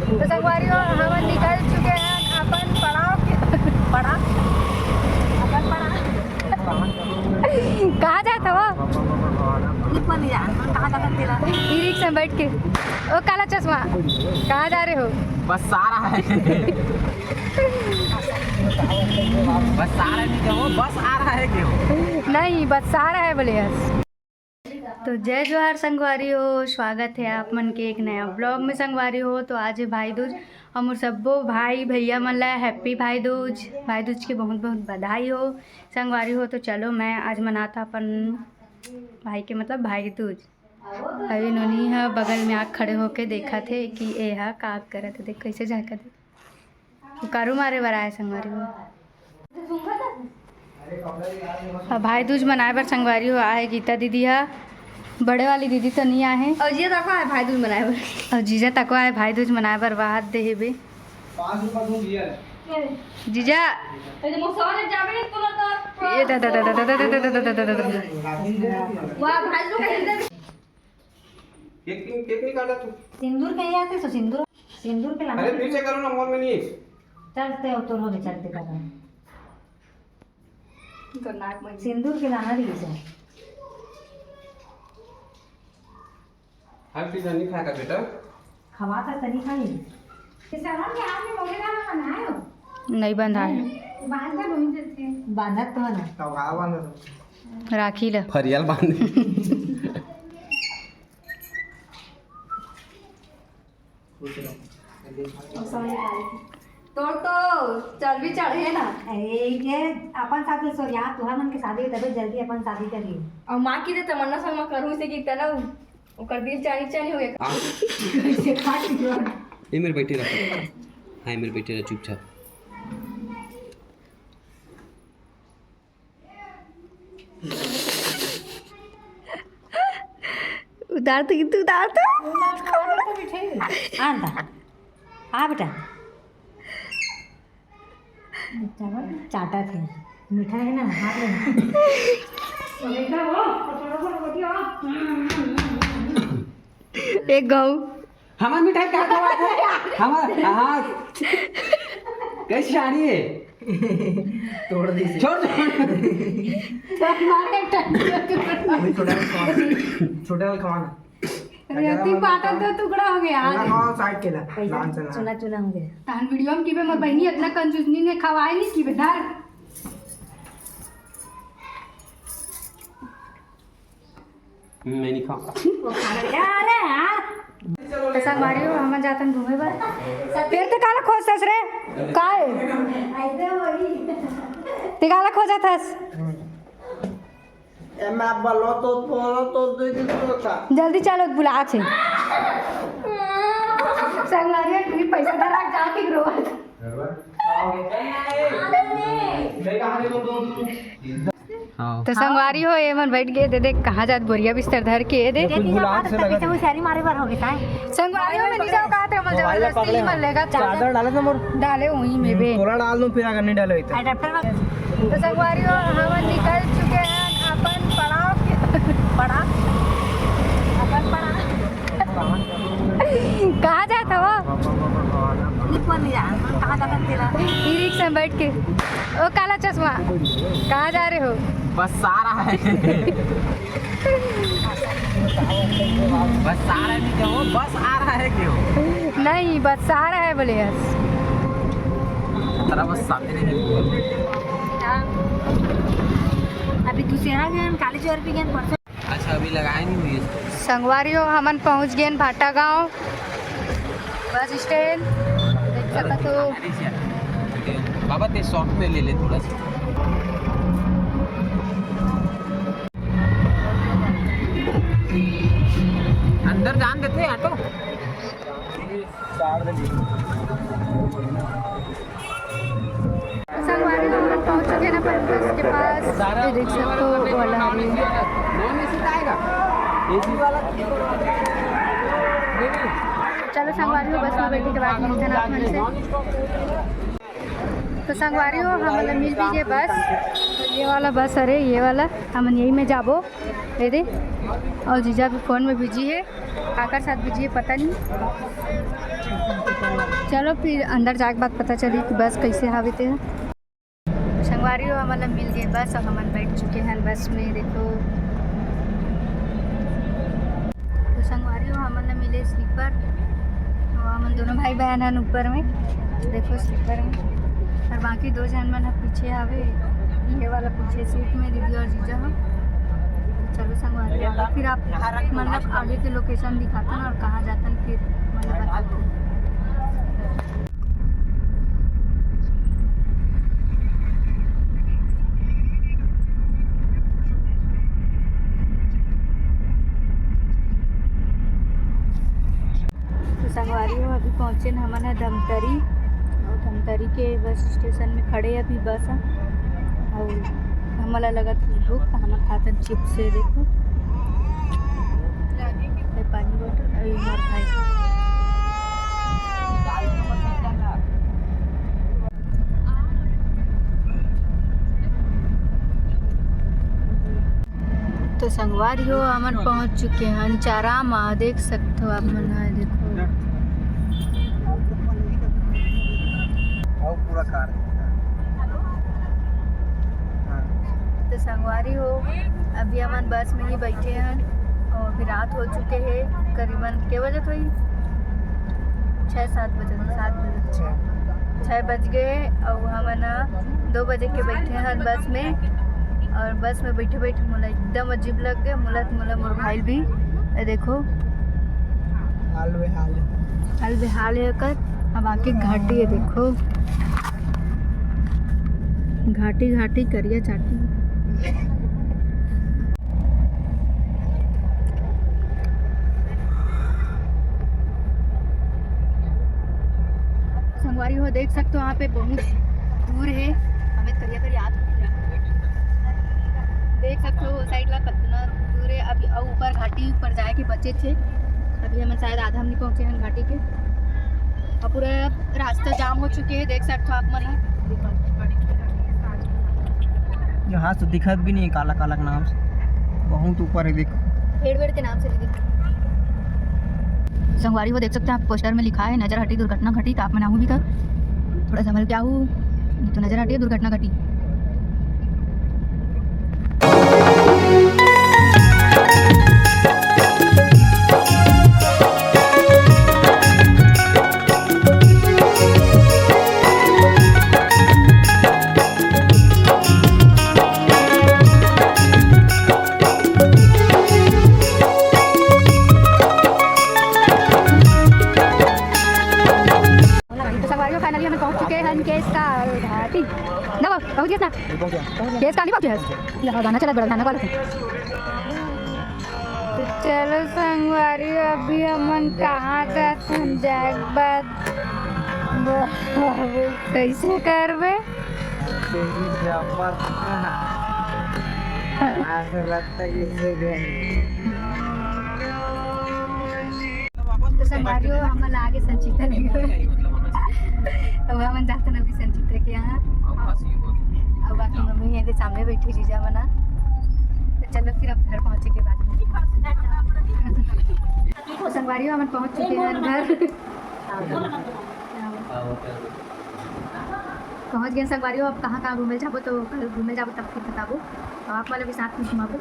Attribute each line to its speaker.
Speaker 1: तो संगवारियों हम निकल चुके हैं अपन पड़ाव कहाँ जाता हो? ई रिक्शा में बैठ के। ओ काला चश्मा, कहाँ जा रहे हो?
Speaker 2: बस आ रहा है। बस आ रहा है क्यों? बस आ रहा है क्यों?
Speaker 1: नहीं, बस आ रहा है बोले यस। तो जय जोहार संगवारी हो, स्वागत है आप मन के एक नया ब्लॉग में संगवारी हो। तो आज है भाई दूज, हम सबो भाई भैया मन ला हैप्पी भाई दूज की बहुत बहुत बधाई हो संगवारी हो। तो चलो मैं आज मनाता अपन भाई के मतलब भाई दूज। अभी नोनी है बगल में आग खड़े होके देखा थे कि ए हा का करे थे, देख कैसे झाँका थे कारू मारे बर आए संगवारी हो। भाई दूज मनाए बर संगवारी हो आए गीता दीदी है, बड़े वाली दीदी तो नहीं आए हैं। और जीजा तक आए भाई दूज मनाए बर, और जीजा तक आए भाई दूज मनाए बर बात दे बे
Speaker 3: 5 रुपया दूं दिया
Speaker 1: जीजा ये दादा दादा दादा दादा दादा दादा
Speaker 3: वाह भाई लोग केक नहीं काटा तू
Speaker 4: सिंदूर के आते तो सिंदूर के लाना।
Speaker 3: अरे फिर से करो ना, मॉल में नहीं है।
Speaker 4: चलते हो तो होने चलते कर रहे
Speaker 1: तो नाक में
Speaker 4: सिंदूर के लाना दी से
Speaker 3: हर चीज नहीं खाएगा बेटा।
Speaker 4: खवा का तनी खाई किसान के हाथ में मोगे का बनाए हो
Speaker 1: नहीं बंधा है,
Speaker 4: बांधा नहीं देते बांधा तो ना
Speaker 3: तो गावा बांध
Speaker 1: राखी ला
Speaker 2: फरियाल बांध।
Speaker 1: तो चल भी चढ़े ना।
Speaker 4: अरे ये अपन शादी सो यहाँ तुहा मन के शादी तबे जल्दी अपन शादी करिए।
Speaker 1: और माँ की तमन्ना संग में करूँ से कि तना ओकर दिल चानी हो गया।
Speaker 4: कैसे खाती हो
Speaker 2: ये मेरे बैठे रहा। हाँ मेरे बैठे रहा चुपचाप।
Speaker 1: उतार तो कितने उतार तो
Speaker 4: आंदा आ बेटा चाटा थे मीठा है ना हाथ में
Speaker 1: एक गऊ
Speaker 2: हमार मिठाई कहाँ खवा था? हमार हाँ कैसी शादी है?
Speaker 3: तोड़ दी
Speaker 2: छोड़
Speaker 3: छोटे वाले खवाना
Speaker 1: रेती पाटन तो टुकड़ा हो गया।
Speaker 3: हां साइड के ला डांस ना
Speaker 4: चुना चुना हो गया
Speaker 1: तान वीडियो में की बे मोर बहनी इतना कंजूसनी ने खवाई नहीं की बेदार।
Speaker 2: मैं नहीं खाऊंगा।
Speaker 4: अरे यार
Speaker 1: तो संगवारी हो हम जातन घूमे बर फिर तो काला खोजतस रे काय
Speaker 4: ऐसे वही
Speaker 1: ते काला खोजतस
Speaker 3: मैं बोलो तो दे का
Speaker 1: जल्दी चलो बुला छे संगवारी की पैसा धरा जा के रोज तो संगवारी हो ये मन बैठ गए दे देख कहाँ जात बोरिया बिस्तर धर के दे
Speaker 4: वो सारी मारे बार हो गया है
Speaker 1: संगवारी हो में नहीं जाओ कहा थे मल जबरदस्ती मल लेगा
Speaker 3: चादर डाले तो मोर
Speaker 1: डाले वहीं में बे
Speaker 3: थोड़ा डाल दूं फिर अगर नहीं डाले तो
Speaker 4: एडाप्टर में
Speaker 1: तो संगवारी हो हम निकल चुके हैं अपन पड़ाव कहाँ जाता हो?
Speaker 4: नहीं जा कहाँ जाकर तेरा
Speaker 1: ई रिक्शा में बैठ के। ओ काला चश्मा, कहाँ जा रहे हो?
Speaker 2: बस आ रहा है। बस आ रहा है क्यों? बस आ रहा है क्यों?
Speaker 1: नहीं, बस आ रहा है बोले यस।
Speaker 2: तेरा बस सामने नहीं।
Speaker 4: अभी दूसरा गए काली चौर पे गए परसों।
Speaker 2: अच्छा अभी लगाए नहीं हुई है।
Speaker 1: संगवारी हो हमन पहुँच गए भाटा गांव बस स्टैंड देख सकते हो।
Speaker 2: बाबा ते शॉर्ट में ले ले थोड़ा सा। अंदर जान देते हैं ऑटो।
Speaker 1: संगवारी हो हमन पहुँच चुके ना बस के पास, देख सकते हो वाला
Speaker 2: नॉन एसी आएगा, एसी वाला।
Speaker 1: चलो संगवारी हो बस में बैठने के बाद मिलते हैं आप मन से। तो संगवारी हो हम मिल भी गए बस, तो ये वाला बस अरे ये वाला हम यही में जाबो दे दे। और जीजा भी फ़ोन में बिजी है, काकर साथ बिजी है पता नहीं। चलो फिर अंदर जाके बात पता चली कि बस कैसे हावे थे। संगवारी हो हमारा मिल गए बस और हम बैठ चुके हैं बस में। देखो तो संगवारी हो हमारा मिले स्लीपर, तो हम दोनों भाई बहन हैं ऊपर में, देखो स्लीपर में, और बाकी 2 जन मन पीछे आवे, ये वाला पीछे सीट में दीदी और जीजा हो। चलो संगवारी आगे फिर आप मतलब आगे के लोकेशन दिखाते हैं और कहाँ जाते हैं फिर मतलब बताते हैं। संगवारी हो अभी पहुँचे ना हमारा धमतरी, और धमतरी के बस स्टेशन में खड़े अभी बस, और हमारा लगा थी भूख तो हम खाते चिप्स से। देखो पानी बोतल और भाई तो संगवारी हो हम पहुँच चुके हैं चारामा, देख सकते हो आप मना। देखो
Speaker 3: पूरा कार
Speaker 1: तो संगवारी हो अभी हम बस में ही बैठे हैं और फिर रात हो चुके हैं करीबन के बजे तो 6-7 बजे 7 बजे 6 बज गए और हम ना 2 बजे के बैठे हैं बस में। और बस में बैठे बैठे मुला एकदम अजीब लग गया, मुला मोर भाई भी देखो हाल बेहाल है कर। अब आके घाटी है, देखो घाटी घाटी करिया चाटी। संगवारी हो देख सकते हो वहाँ पे बहुत दूर है, हमें करिया कर याद देख सकते हो साइड ला कितना दूर है। अभी ऊपर घाटी ऊपर जाए के बचे थे, अभी हम शायद आधा हम नहीं पहुँचे हैं घाटी के, और पूरा रास्ता जाम हो चुके हैं। देख सकते हो आप मन
Speaker 3: यहाँ से दिखत भी नहीं है, काला काला के नाम से बहुत ऊपर है। देखो
Speaker 1: पेड़ के नाम से दिख। संगवारी हो देख सकते हैं आप पोस्टर में लिखा है नजर हटी दुर्घटना घटी, तो आप मनाऊ भी कर थोड़ा संभल क्या हूँ तो नजर हटी दुर्घटना घटी। फाइनली हमें पहुंच चुके हैं केस का घाटी ना पहुंच गया ना केस का नहीं पहुंचे यहाँ गाना चला बड़ा गाना वाला। तो चलो संगवारी अभी हम कहाँ जाते हैं जाए बाद कैसे करबे तो संगवारी हम आगे संचिता नहीं अब हम जाते हैं अभी संचिता के यहाँ, अब बाकी मम्मी यहाँ सामने बैठी जीजा बना। तो चलो फिर अब घर पहुँचे के बाद तो संगवारी हम पहुँच चुके हैं घर, पहुँच गए संगवारी। अब कहाँ घूमे जाबो तो कल घूमे जाबो तब फिर बताबो, आप वाला भी साथ में घुमाबो।